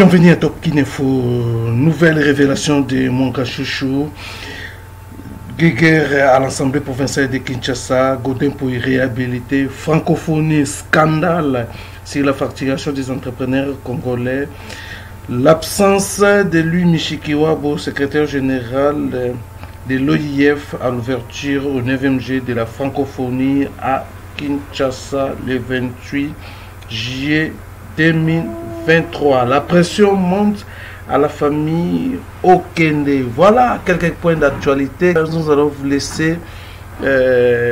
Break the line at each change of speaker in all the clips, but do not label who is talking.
Bienvenue à Top Kinefo, nouvelle révélation de Mwanga Chouchou. Guerre à l'Assemblée provinciale de Kinshasa, Godin pour y réhabiliter, francophonie, scandale sur la facturation des entrepreneurs congolais, l'absence de Louis Mishikiwabo, secrétaire général de l'OIF à l'ouverture au 9e G de la francophonie à Kinshasa le 28 juillet 2023. La pression monte à la famille Okende. Voilà quelques points d'actualité. Nous allons vous laisser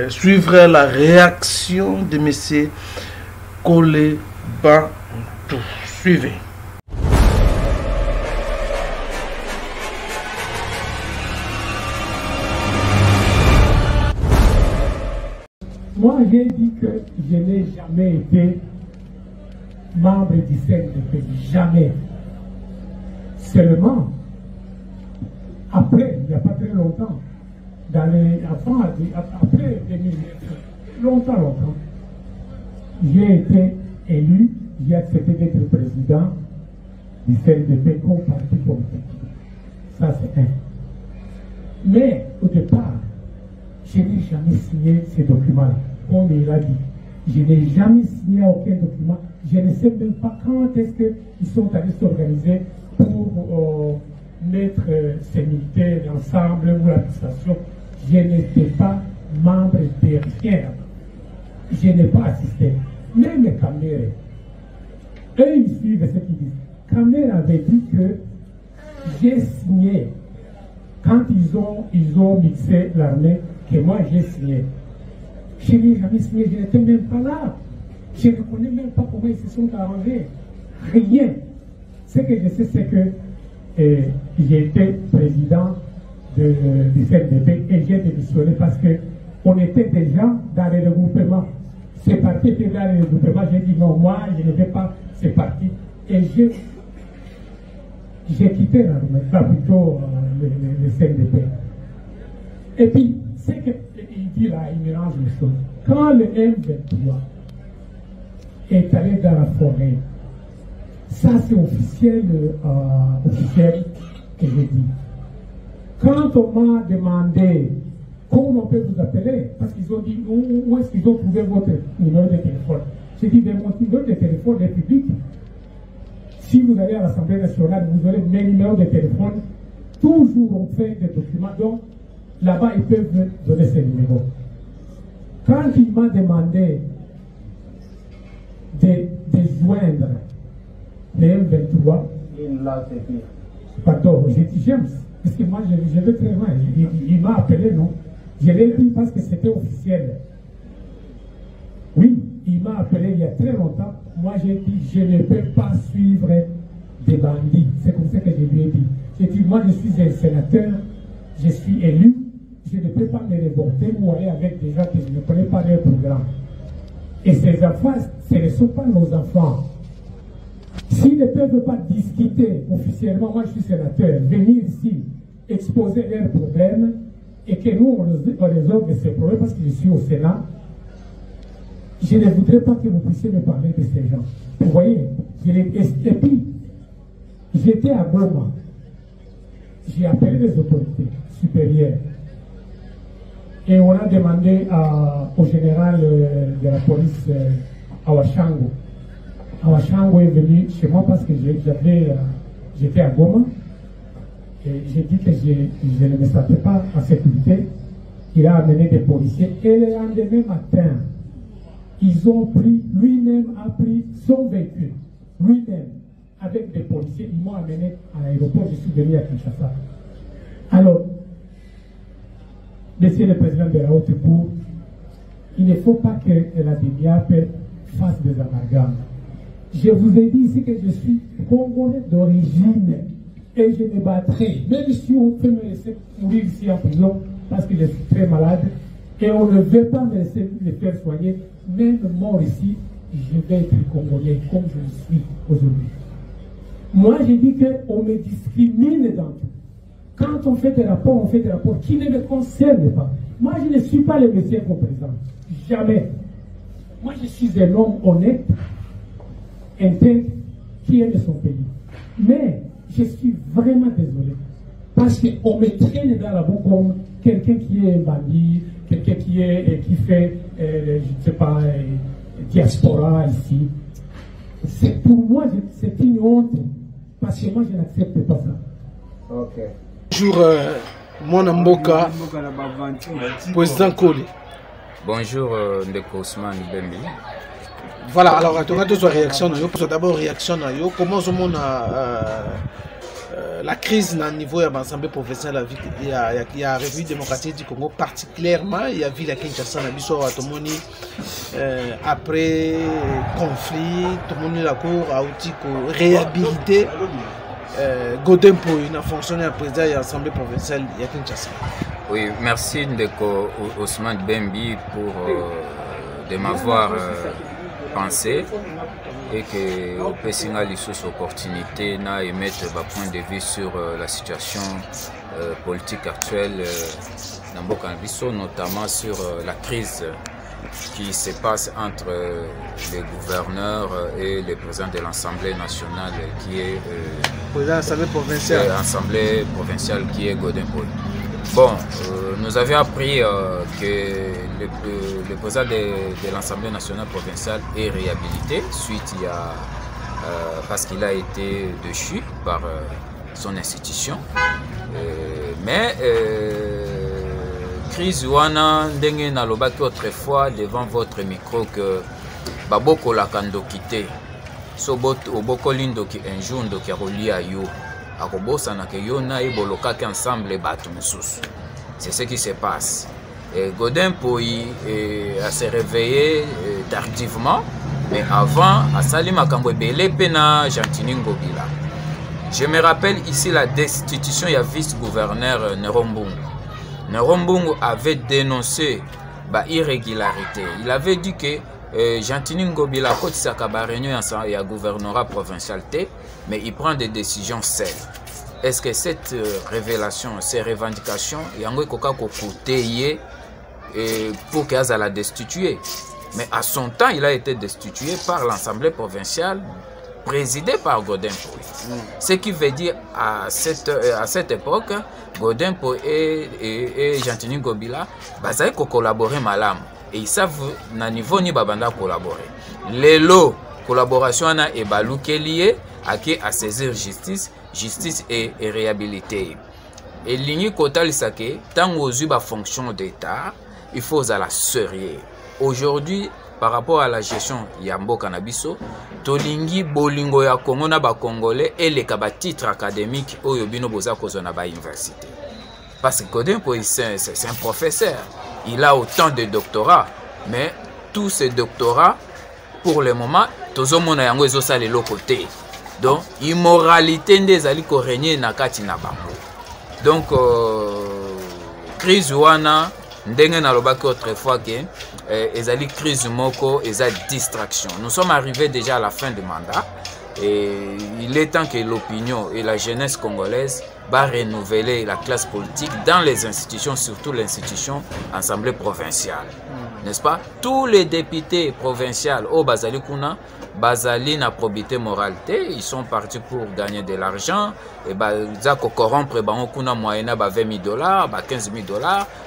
suivre la réaction de M. Kole Bantou. Suivez.
Moi, j'ai dit que je n'ai jamais été membre du CNDP. Jamais. Seulement, après, il n'y a pas très longtemps, après 2009, longtemps, j'ai été élu, j'ai accepté d'être président du CNDP comme parti politique. Ça, c'est un. Mais, au départ, je n'ai jamais signé ces documents-là, comme il a dit. Je n'ai jamais signé aucun document. Je ne sais même pas quand est-ce qu'ils sont allés s'organiser pour mettre ces militaires ensemble ou l'administration. Je n'étais pas membre de rien. Je n'ai pas assisté. Même Kamere, eux, ils suivent ce qu'ils disent. Kamere avait dit que j'ai signé, quand ils ont mixé l'armée, que moi j'ai signé. Je n'ai jamais signé, je n'étais même pas là. Je ne connais même pas comment ils se sont arrangés. Rien. Ce que je sais, c'est que j'ai été président du CNDP et j'ai démissionné parce qu'on était déjà dans les regroupements. Ces partis étaient dans les regroupements. J'ai dit non, moi, je ne vais pas ces partis. Et j'ai quitté plutôt le CNDP. Et puis, ce qu'il dit là, il mélange les choses. Quand le M23 est allé dans la forêt, ça c'est officiel que je dis. Quand on m'a demandé comment on peut vous appeler, parce qu'ils ont dit où est-ce qu'ils ont trouvé votre numéro de téléphone, j'ai dit mais mon numéro de téléphone est public. Si vous allez à l'Assemblée nationale, vous aurez mes numéros de téléphone. Toujours on fait des documents, donc là-bas ils peuvent me donner ces numéros. Quand il m'a demandé de joindre le M23, pardon, j'ai dit James, parce que moi je vais très loin. Il m'a appelé, non? Je l'ai dit parce que c'était officiel. Oui, il m'a appelé il y a très longtemps. Moi j'ai dit, je ne peux pas suivre des bandits. C'est comme ça que je lui ai dit. J'ai dit, moi je suis un sénateur, je suis élu, je ne peux pas me révolter ou aller avec des gens que je ne connais pas leur programme. Et ces enfants, ce ne sont pas nos enfants. S'ils ne peuvent pas discuter officiellement, moi je suis sénateur, venir ici, exposer leurs problèmes, et que nous on résolve ces problèmes parce que je suis au Sénat, je ne voudrais pas que vous puissiez me parler de ces gens. Vous voyez, et puis, j'étais à Goma, j'ai appelé les autorités supérieures, et on a demandé au général de la police Awashango. Awashango est venu chez moi parce que j'étais à Goma. Et j'ai dit que je ne me sentais pas en sécurité. Il a amené des policiers. Et le lendemain matin, lui-même a pris son véhicule. Lui-même, avec des policiers, ils m'ont amené à l'aéroport. Je suis venu à Kinshasa. Alors, Monsieur le Président de la Haute Cour, il ne faut pas que la DIAP fasse des amalgames. Je vous ai dit ici que je suis congolais d'origine et je me battrai, même si on peut me laisser mourir ici en prison parce que je suis très malade et on ne veut pas me laisser me faire soigner, même mort ici, je vais être congolais comme je le suis aujourd'hui. Moi, j'ai dit qu'on me discrimine dans tout. Quand on fait des rapports qui ne me concernent pas. Moi, je ne suis pas le monsieur qu'on présente. Jamais. Moi, je suis un homme honnête, intègre, qui aime son pays. Mais je suis vraiment désolé. Parce qu'on me traîne dans la boue comme quelqu'un qui est bandit, quelqu'un qui fait, je ne sais pas, diaspora ici. Pour moi, c'est une honte. Parce que moi, je n'accepte pas ça.
Ok. Bonjour, mon Mboka, président Koli.
Bonjour, Ndeko Ousmane Bembi.
Voilà, alors, tu as deux réactions. D'abord, réaction, comment on a la crise au niveau de l'Assemblée professionnelle, il y a la République démocratique du Congo, particulièrement, il y a vu la Kinshasa, après conflit, tout le monde a réhabilité. Godin pour une fonctionnaire président de l'Assemblée provinciale de Kinshasa.
Oui, merci Ndeko Ousmane Bembi pour de m'avoir pensé et que au Pessinga l'issue opportunité n'a émettre un point de vue sur la situation politique actuelle dans Mboka Biso, notamment sur la crise qui se passe entre les gouverneurs et le président de l'Assemblée nationale qui est
président de l'Assemblée provinciale.
L'Assemblée provinciale qui est Godin Poy. Bon, nous avions appris que le président de l'Assemblée nationale provinciale est réhabilité suite parce qu'il a été déchu par son institution. Mais crise wana ndenge nalobaki autrefois devant votre micro que baboko la kando quitté sobot oboko lindo ki un jour ndo ki rolia yo akobosa na ke yo na iboloka ki ensemble batu mususu. C'est ce qui se passe. Et Godin Poy a se réveillé tardivement, mais avant a sali makambo belé pena Gentini Ngobila. Je me rappelle ici la destitution ya vice-gouverneur Nerombungu. Nerombungu avait dénoncé irrégularité. Il avait dit que Gentini Ngobila kotisaka ba réunion ya gouvernorat provincial té, mais il prend des décisions seules. Est-ce que cette révélation, ces revendications, yango koka kokouteye pour qu'il la destituer? Mais à son temps, il a été destitué par l'Assemblée provinciale présidée par Godin Poy. Ce qui veut dire à cette époque, Godin Poy et Gentini Ngobila bazaï collaborer malam. Et ils savent na niveau ni babanda collaborer. Lelo collaboration na ebalu lié à saisir justice et réhabilité. Et l'igni kota lisake tant aux ba fonction d'État, il faut à la sérieux. Aujourd'hui, par rapport à la gestion Yambo Cannabiso, tolingi bolingo ya Congo na ba congolais et les titres académiques au yobino boza kozona ba université. Parce que Godin Poy c'est un professeur, il a autant de doctorats, mais tous ces doctorats pour le moment tozomona yango ezosala le côté. Donc immoralité ndezali ko régner na kati na bango. Donc crise wana ndenge na lobaki autrefois que ezali crise moko eza distraction. Nous sommes arrivés déjà à la fin du mandat et il est temps que l'opinion et la jeunesse congolaise va renouveler la classe politique dans les institutions, surtout l'institution Assemblée provinciale. N'est-ce pas? Tous les députés provinciaux au Bazali Kuna, Bazali na probité moralité, ils sont partis pour gagner de l'argent et Bazako corrompre Kuna moyena $20 000, $15 000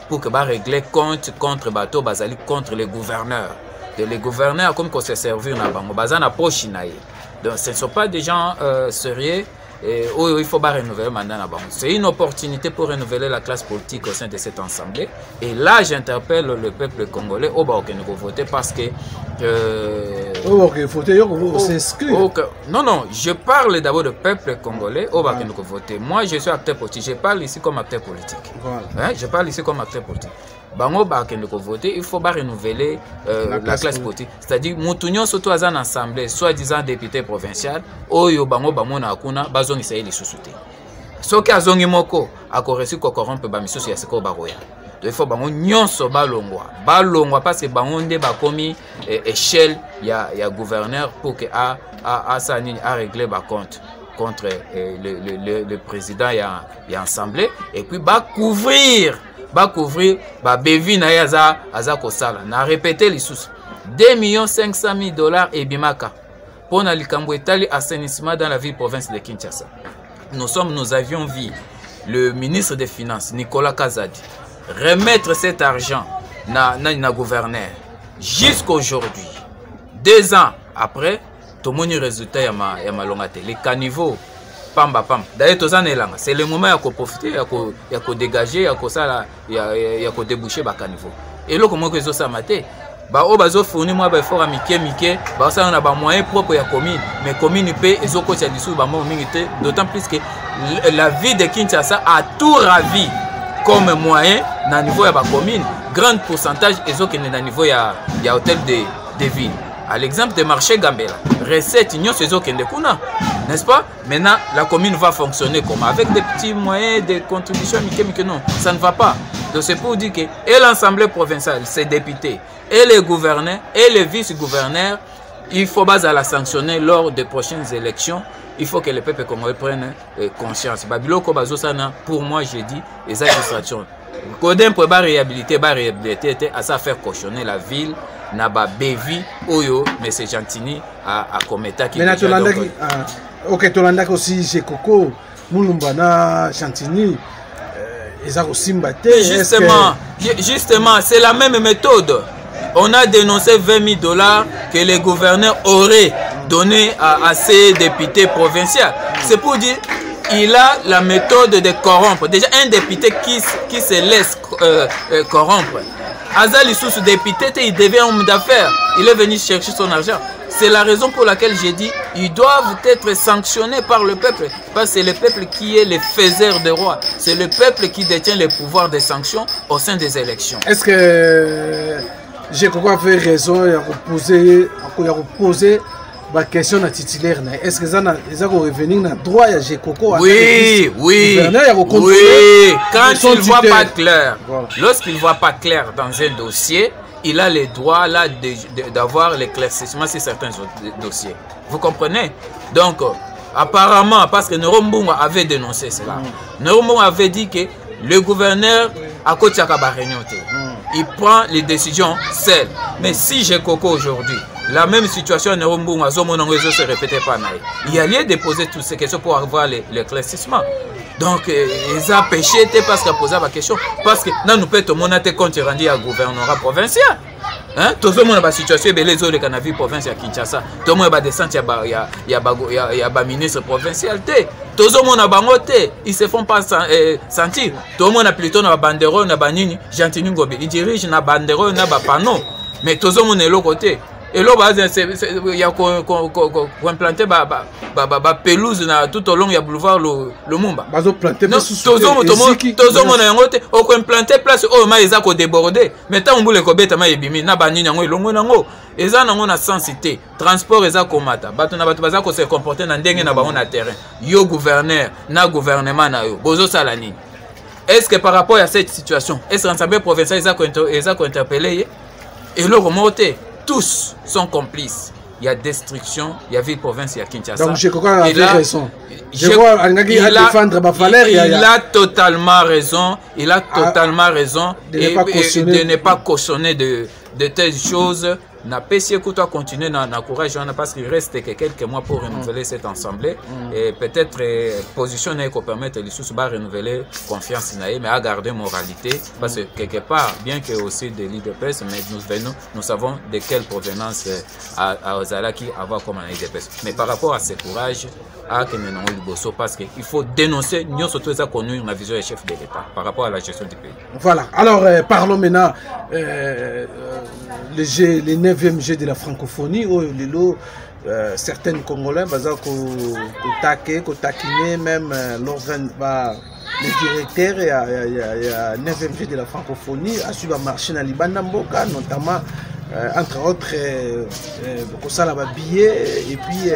pour que régler compte contre bateau Bazali contre les gouverneurs. Et les gouverneurs comme qu'on se servir na bango Bazana pochinaye. Donc ce ne sont pas des gens sérieux. Il faut renouveler mandat. C'est une opportunité pour renouveler la classe politique au sein de cette assemblée. Et là, j'interpelle le peuple congolais au voter parce que. Non, je parle d'abord du peuple congolais au voter. Moi, je suis acteur politique. Je parle ici comme acteur politique. Voilà. Hein? Je parle ici comme acteur politique. Bango voter, il faut renouveler la classe politique. C'est-à-dire, Moutounion surtout à une assemblée, soi-disant député provincial, Oyo Bango Bamona Akuna, Bazon Isaïe les sous-soutés. Ce qui a zongi moko, a correspond qu'on corrompe Bamisus Yaseko Baroya. Il faut Bango Nyonso Balongwa. Balongwa parce que Bango Nde Bakomi échelle, il y a gouverneur pour que a réglé ba compte contre le président, il y a assemblée, et puis couvrir bevi na yaza kosala na répéter les sous $2 500 000 et bimaka pour Nalikambo Etali assainissement dans la ville-province de Kinshasa. Nous avions vu le ministre des Finances, Nicolas Kazadi, remettre cet argent na gouverneur. Jusqu'à aujourd'hui, 2 ans après, tout le monde résultat y a malongate. Les caniveaux, pamba. D'ailleurs, c'est le moment où profiter, où dégager, où déboucher les caniveaux. Et là, comment que ça maté? Bazo fournit moi effort à Mickey, ça on a des moyens propres à commune, mais commune peut et zo côté dessous d'autant plus que la ville de Kinshasa a tout ravi comme moyen na niveau ya ba commune, grand pourcentage et zo que na niveau ya hôtel de ville. À l'exemple de marché Gambela, recette ignon ces zo que kuna, n'est-ce pas? Maintenant la commune va fonctionner comme avec des petits moyens de contribution Mickey non, ça ne va pas. Donc c'est pour dire que et l'Assemblée provinciale, ses députés et les gouverneurs et les vice-gouverneurs, il faut pas la sanctionner lors des prochaines élections. Il faut que les peuples congolais prennent conscience. Pour moi, j'ai dit les administrations. Kodem pour réhabiliter, à ça faire cautionner la ville, Naba Bevi, Oyo, mais c'est Gentini à Kometa qui. Mais
ok, Tolanda aussi, j'ai Coco, Mouloumbana, Chantini.
Justement, c'est la même méthode. On a dénoncé 20 000 $ que les gouverneurs auraient donné à ces députés provinciaux. C'est pour dire il a la méthode de corrompre. Déjà, un député qui se laisse corrompre. Azali sous député, il devient homme d'affaires. Il est venu chercher son argent. C'est la raison pour laquelle j'ai dit ils doivent être sanctionnés par le peuple. Parce que c'est le peuple qui est le faiseur de roi. C'est le peuple qui détient le pouvoir des sanctions au sein des élections.
Est-ce que j'ai fait raison de poser ma question à titulaire? Est-ce que ça va revenir dans le droit à Gekoko?
Oui. Quand il ne voit pas clair, lorsqu'il ne voit pas clair dans un dossier, il a le droit là d'avoir l'éclaircissement sur certains dossiers. Vous comprenez? Donc, apparemment, parce que Norombunga avait dénoncé cela, Norombunga avait dit que le gouverneur a il prend les décisions seul. Mais si j'ai Coco aujourd'hui, la même situation Norombunga se répétait pas. Il y a lieu de poser toutes ces questions pour avoir l'éclaircissement. Donc, ils ont péché parce qu'ils posé la question. Parce que nous pouvons tout le monde compte rendu à gouvernorat provincial. Tout le monde a une situation, les autres qui ont province à Kinshasa. Tout le monde a descendu, il y a un ministre provincial. Tout le monde a bangoté, ils ne se font pas sentir. Tout le monde a plutôt un banderole, un banini, Gentini Ngobe. Ils dirigent un banderole, un panneau. Mais tout le monde est de l'autre côté. Et là, il y a implanté la pelouse tout au long du boulevard le Mumba. Tout le monde a implanté place où ils ont débordé. Mais tant que vous avez débordé, ils ont une sensité. Transport, ils ont combattu. Ils ont se comporter dans le terrain. Yo gouverneur, na gouvernement, bozo salani. Est-ce que par rapport à cette situation, est-ce que l'Assemblée provinciale ils ont interpellé? Et là, remonté. Tous sont complices. Il y a destruction, il y a ville province, il y a Kinshasa. Donc,
il a raison.
Il a totalement raison. Il a totalement raison. De ne pas cautionner de telles choses. N'a pas essayé de continuer dans le courage parce qu'il reste que quelques mois pour renouveler cette assemblée et peut-être positionner pour permettre les sous de renouveler confiance mais à garder moralité parce que quelque part bien que aussi des l'IDPS mais nous savons de quelle provenance à Ozala qui avoir comme un IDPS mais par rapport à ce courage à Kemenon Liboso parce qu'il faut dénoncer nous surtout ça connu la vision des chefs de l'État par rapport à la gestion du pays.
Voilà, alors parlons maintenant les 9e Jeux de la francophonie où certains Congolais taquiner même le directeur il y a 9e Jeux de la francophonie a suivi marcher dans Libanda Mboka notamment entre autres billets et puis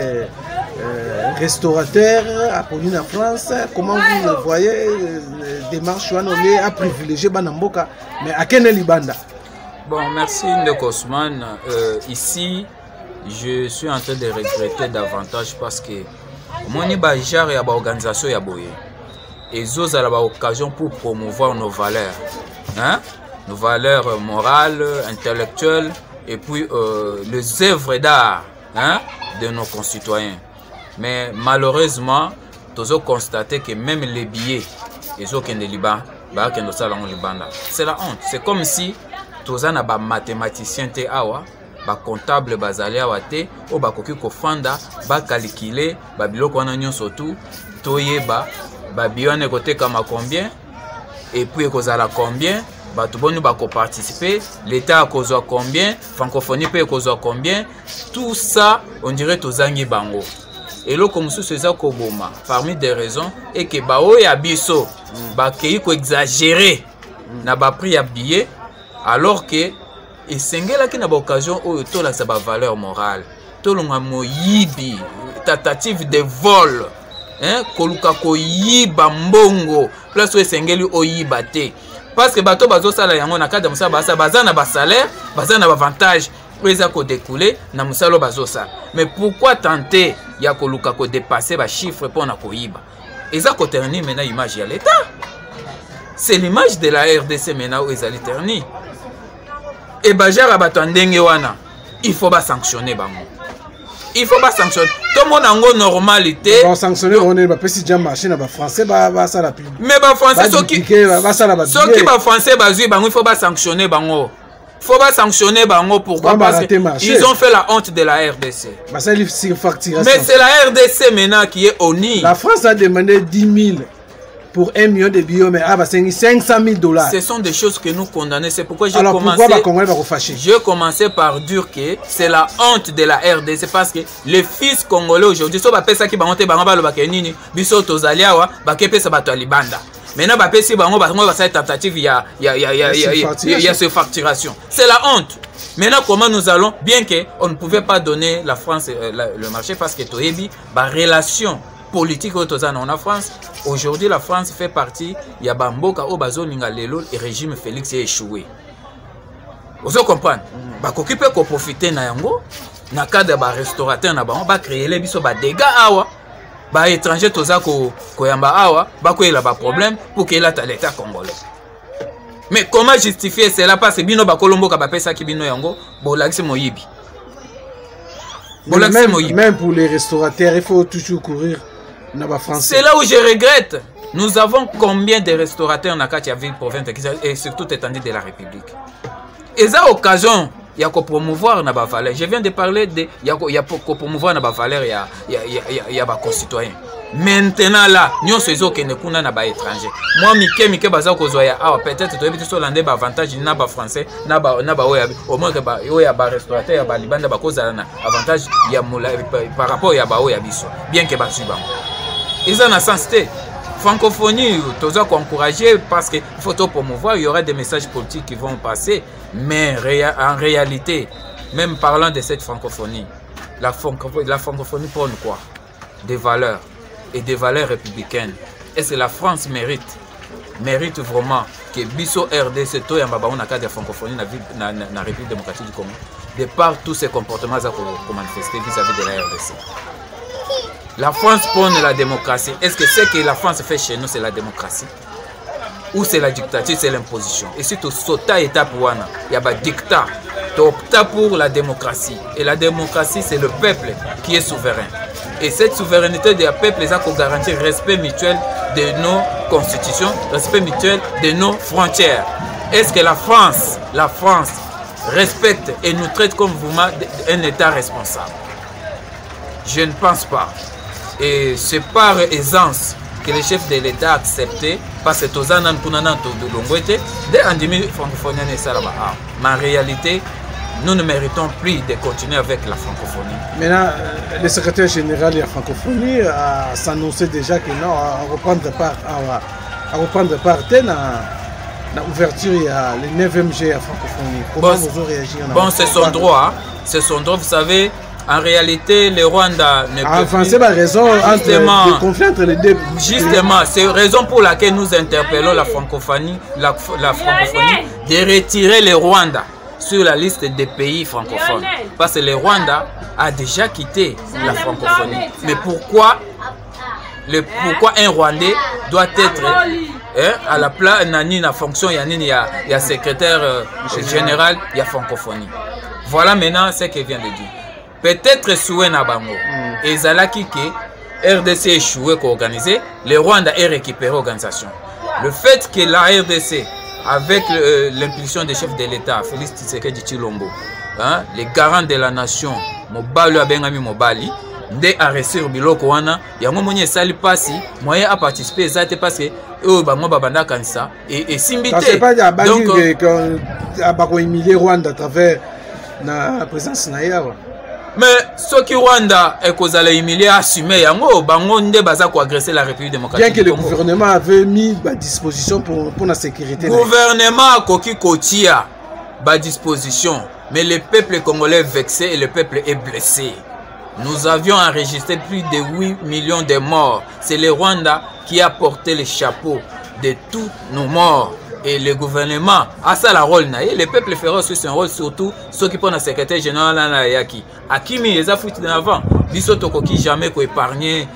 restaurateur à Pauline en France. Comment vous le voyez démarche à privilégier Banamboka mais à quel Libanda?
Bon, merci Ndeko Ousmane. Ici, je suis en train de regretter davantage parce que moi, j'ai une organisation et ils ont l'occasion pour promouvoir nos valeurs. Nos valeurs morales, intellectuelles et puis les œuvres d'art. hein, de nos concitoyens. Mais malheureusement, nous avons constaté que même les billets, ils ont qu'un Liban, c'est la honte. C'est comme si tous les mathématiciens étaient ba comptable bazali awate o ba koki ko fanda ba calculer ba biloko wana nyonso tout toyeba ba bione côté kama combien et puis kozala combien ba to bonu ba ko participer l'état a kozwa combien francophonie pe kozwa combien tout ça on dirait tozangi bango et lo comme sous ça ko boma parmi des raisons et que ba o ya biso ba kei ko exagérer na ba prix ya billet alors que et sengela qui n'a pas occasion où tout là ça va valeur morale tout le monde moyibi tentative de vol hein koluka koyiba mbongo place où sengeli oyiba te parce que bato bazo sala yango na cadre musa basa bazana ba salaire bazana ba avantage pesa ko découler na musalo bazo sala mais pourquoi tenter ya koluka ko dépasser ba chiffre pour na koyiba et ça ko ternir maintenant image ya l'état c'est l'image de la RDC maintenant où ils allaient ternir. Et Bajara Batandenge wana, il faut pas sanctionner bango. Il faut pas sanctionner. Tout le monde a une normalité.
On sanctionner, on est pas si déjà marché na ba français ba ça la pub.
Mais ba français ceux qui ba français bazui bango, il faut pas sanctionner bango. Faut pas sanctionner bango pourquoi parce qu'ils ont fait la honte de la RDC.
Bah ça c'est facturation.
Mais c'est la RDC maintenant qui est honni.
La France a demandé 10 000 pour 1 million de billets, mais c'est 500 000 $.
Ce sont des choses que nous condamnons. C'est pourquoi j'ai commencé par dire que c'est la honte de la RDC parce que les fils congolais aujourd'hui, si on appelle ça qui va monter, maintenant, cette tentative, il y a ce facturation. C'est la honte. Maintenant, comment nous allons, bien qu'on ne pouvait pas donner la France le marché parce que Toyebi, la relation politique en France, aujourd'hui la France fait partie, il y a Bamboka au Bazoninga Lelo et régime Félix est échoué. Vous comprenez? Bakoki peut profiter na yango, na cadre ba restaurateur na ba créer les biso ba dégâts awa. Ba étranger toza ko yamba awa ba ko ela ba problème pour que l'état congolais. Mais comment justifier cela parce que bino ba kolombo ka ba pesa ki bino yango bo laxi moyibi.
Même pour les restaurateurs, il faut toujours courir na ba français.
C'est là où je regrette. Nous avons combien de restaurateurs na Katia ville province et surtout étendue de la République. Et ça occasion il y a qu'à promouvoir na ba valeur. Je viens de parler de il y a qu'à promouvoir na ba valeur il y a ba concitoyens. Maintenant là, nous faisons que nous kuna na ba étranger. Moi mike baza kozwa ya peut-être to ebiti so lande ba avantage na ba français na ba oya au moins que ba oya ba restaurateur ba libanda ba kozala na avantage ya mola par rapport ya ba oya biso. Bien que ba suivant. Ils en a sens té. Francophonie, tous encourager parce qu'il faut promouvoir, il y aura des messages politiques qui vont passer, mais en réalité, même parlant de cette francophonie, la francophonie prône quoi? Des valeurs et des valeurs républicaines. Est-ce que la France mérite vraiment que Bisso RDC, to yamba on a cas de francophonie dans la République démocratique du Congo, de par tous ces comportements qu'on manifester vis-à-vis de la RDC? La France prône la démocratie. Est-ce que ce que la France fait chez nous, c'est la démocratie? Ou c'est la dictature, c'est l'imposition? Et si tu sautes à l'étape où il y a un dictat, tu optes pour la démocratie. Et la démocratie, c'est le peuple qui est souverain. Et cette souveraineté du peuple, ça pour garantir le respect mutuel de nos constitutions, respect mutuel de nos frontières. Est-ce que la France respecte et nous traite comme un État responsable? Je ne pense pas. Et c'est par aisance que le chef de l'État a accepté, parce que tous les ans, mais en réalité, nous ne méritons plus de continuer avec la francophonie.
Maintenant, le secrétaire général de la francophonie a annoncé déjà que non, à reprendre part dans l'ouverture, il y a le 9e G à francophonie. Comment vous avez réagi?
Bon, c'est son droit. C'est son droit, vous savez. En réalité, le Rwanda ne peut
plus... c'est la raison de conflit entre les deux.
Justement, c'est la raison pour laquelle nous interpellons la francophonie de retirer le Rwanda sur la liste des pays francophones. Parce que le Rwanda a déjà quitté la francophonie. Mais pourquoi un Rwandais doit être à la place, il y a fonction, il y a secrétaire général, il y a francophonie. Voilà maintenant ce qu'il vient de dire. peut-être souhait na bango ezalaki que RDC échoué pour organiser, le Rwanda est récupéré l'organisation. Le fait que la RDC, avec l'impulsion des chefs de l'État, Félix Tshisekedi Tshilombo, hein, les garants de la nation, Mobali Abengami Mobali, nde a réussir biloko wana, yango moni sali pasi, moyen à participer exactement parce que eux bango babanda kanisa et simbité.
C'est pas à Bali que bako humilier Rwanda à travers la présence naïa.
Mais ce qui Rwanda est causé à humilier assumé yango bango nde baza ko agresser la République démocratique.
Bien que le gouvernement avait mis à disposition pour la sécurité.
Gouvernement koki kotia à disposition, mais le peuple congolais est vexé et le peuple est blessé. Nous avions enregistré plus de 8 millions de morts. C'est le Rwanda qui a porté le chapeau de tous nos morts. Et le gouvernement a ça la rôle. Et le peuple fera aussi son rôle, surtout ceux qui prennent le secrétaire général à Yaki. Akimi les a foutus d'avant. Bisoto qui jamais épargné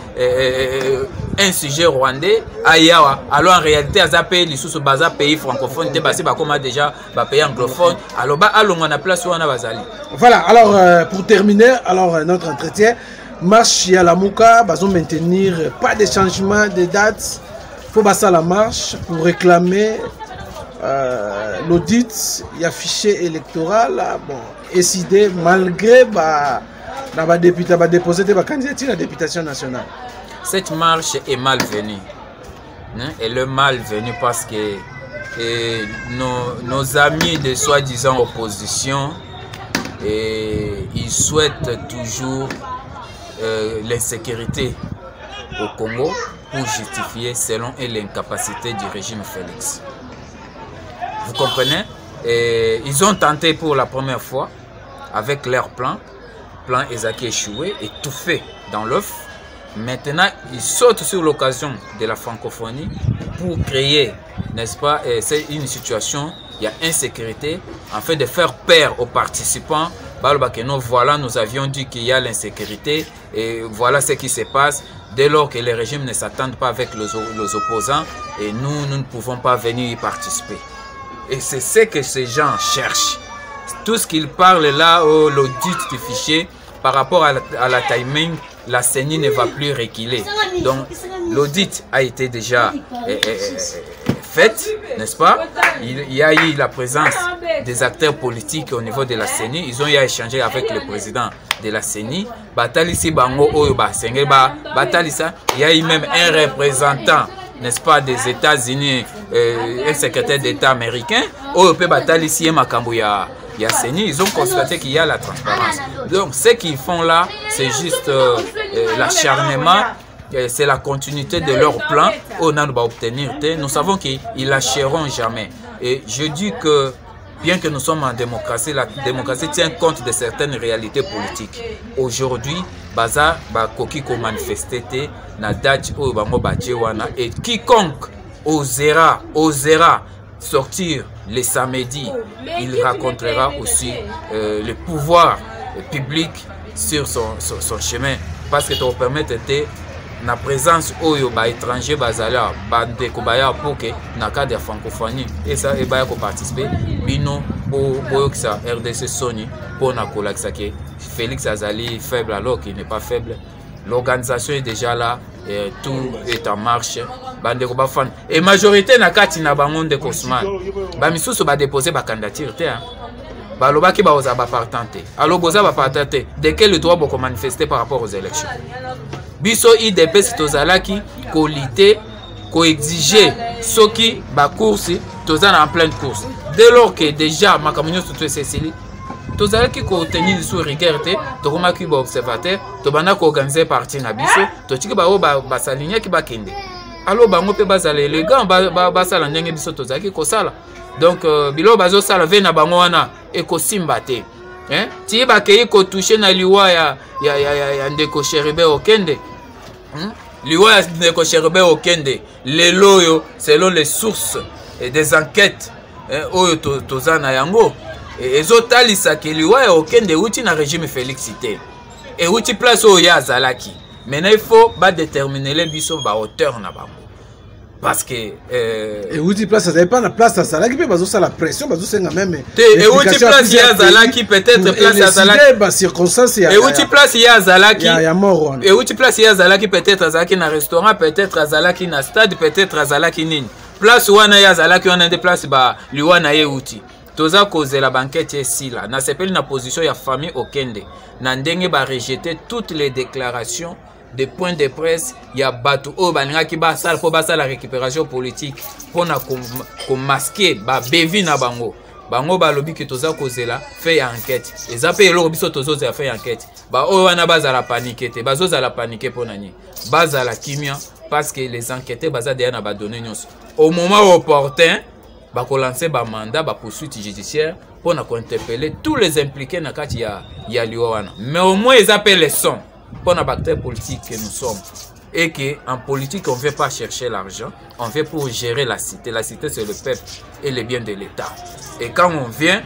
un sujet rwandais. Ayawa. Alors en réalité, à pays sous basa pays francophone, c'est comme déjà pays anglophone. Alors on a place où on a basali.
Voilà. Alors pour terminer, alors notre entretien, marche à la Mouka, basons maintenir pas de changement de date. Faut passer à la marche pour réclamer l'audit et fichier électoral bon décidé malgré la député va déposer des candidatures à la députation nationale.
Cette marche est malvenue. Elle est malvenue parce que nos amis de soi-disant opposition ils souhaitent toujours l'insécurité au Congo pour justifier selon l'incapacité du régime Félix. Vous comprenez? Et ils ont tenté pour la première fois avec leur plan Ezaki échoué, étouffé dans l'œuf. Maintenant, ils sautent sur l'occasion de la francophonie pour créer, n'est-ce pas, c'est une situation, il y a insécurité, en fait de faire peur aux participants. Voilà, nous avions dit qu'il y a l'insécurité et voilà ce qui se passe. Dès lors que les régimes ne s'attendent pas avec les opposants et nous ne pouvons pas venir y participer. Et c'est ce que ces gens cherchent. Tout ce qu'ils parlent là, l'audit du fichier, par rapport à la timing, la CENI ne va plus reculer. Donc l'audit a été déjà faite, n'est-ce pas? Il y a eu la présence des acteurs politiques au niveau de la CENI. Ils ont eu à échanger avec le président de la CENI. Il y a eu même un représentant, n'est-ce pas, des États-Unis, un secrétaire d'État américain. Ils ont constaté qu'il y a la transparence. Donc ce qu'ils font là, c'est juste l'acharnement, c'est la continuité de leur plan. On a obtenir. Nous savons qu'ils lâcheront jamais. Et je dis que bien que nous sommes en démocratie, la démocratie tient compte de certaines réalités politiques. Aujourd'hui, baza bakoki ko manifester na date o bango bajewana et quiconque osera sortir les samedis, il racontera aussi le pouvoir public sur son chemin parce que ça permet de la présence oyo ba étranger bazala bande ko baya pour que na cadre de francophonie et ça et ba ko participer bino boyo ça RDC Sony pour na kolakisa que Félix Azali faible alors qu'il n'est pas faible. L'organisation est déjà là et tout est en marche. Bande ko ba fan et majorité na kati na bango de Kosman ba misusu ba déposer ba candidature te hein. Ba lobaki ba oza ba partante. Alors boza ba partante de quel droit boko manifester par rapport aux élections. Biso IDP tozalaki qualité ko exiger soki ba course tozana en pleine course. Dès lors que déjà makamunyo tout Cécile tozalaki ko tenir sur rigueur te tokomaki ba observateur to bana ko organiser parti na biso to tiki ba ba salinya ki ba kende. Alors bango pe bazala élégant ba sala ndenge biso tozalaki ko sala. Donc bilo bazo sala ve na bango wana e ko simba te. Hein? Ti ba ke ko toucher na liwa ya ndeko Cheribe Okende. Liwa ya ndeko Cheribe Okende. Les loyo selon les sources et des enquêtes oyo tozana yango. Ezotalisa ke liwa ya Okende uti na régime Félix te. Et uti place oyo ya zalaki. Maintenant il faut déterminer les biso ba hauteur na bango. parce que
et outi place ça pas la place ça là qui peut bazo ça la pression bazo senga même
et outi place ya zalaki peut-être place ya zalaki
ba circonstance
et outi place ya zalaki
ya mort
et outi place ya zalaki peut-être zalaki na restaurant peut-être zalaki na stade peut-être zalaki nini place wana ya zalaki wana des place ba liwana ye outi toza cause la banquette ici là na sepeli na position ya famille okende na ndenge ba rejeter toutes les déclarations des points de presse, il y a Batou Obaninga qui va la récupération politique pour masquer Bévi na bango. Bango ba lobby que toza causer là fait enquête. Et ça paye le biso tozo za fait enquête. Ba o wana baza la paniquer te. Bazo za la paniquer pour nani. Baza la kimia parce que les enquêtés baza derrière na ba donner nyos. Au moment opportun, ba ko lancer ba mandat ba poursuite judiciaire pour na interpeller tous les impliqués na kati ya liwana. Mais au moins ils appellent les sons. Pour un acteur politique que nous sommes et qu'en politique on ne veut pas chercher l'argent, on veut pour gérer la cité. La cité c'est le peuple et les biens de l'État. Et quand on vient,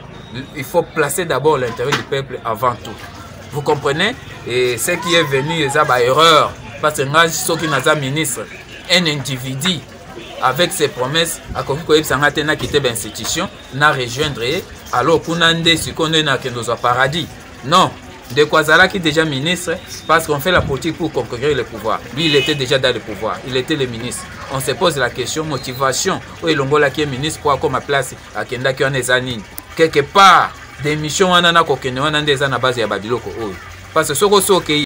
il faut placer d'abord l'intérêt du peuple avant tout. Vous comprenez? Et ce qui est venu, c'est une erreur. Parce que ceux qui sont ministre, un individu avec ses promesses, à quitter l'institution, n'a rejoindre alors qu'on a un paradis. Non. De Kwazala qui est déjà ministre, parce qu'on fait la politique pour conquérir le pouvoir. Lui, il était déjà dans le pouvoir, il était le ministre. On se pose la question, motivation, où est l'Ongola qui est ministre, pour comme à place à Kenda qui en est zanine. Quelque part, des missions, on en a coquine, on en a des base à Badiloko. Parce que ce que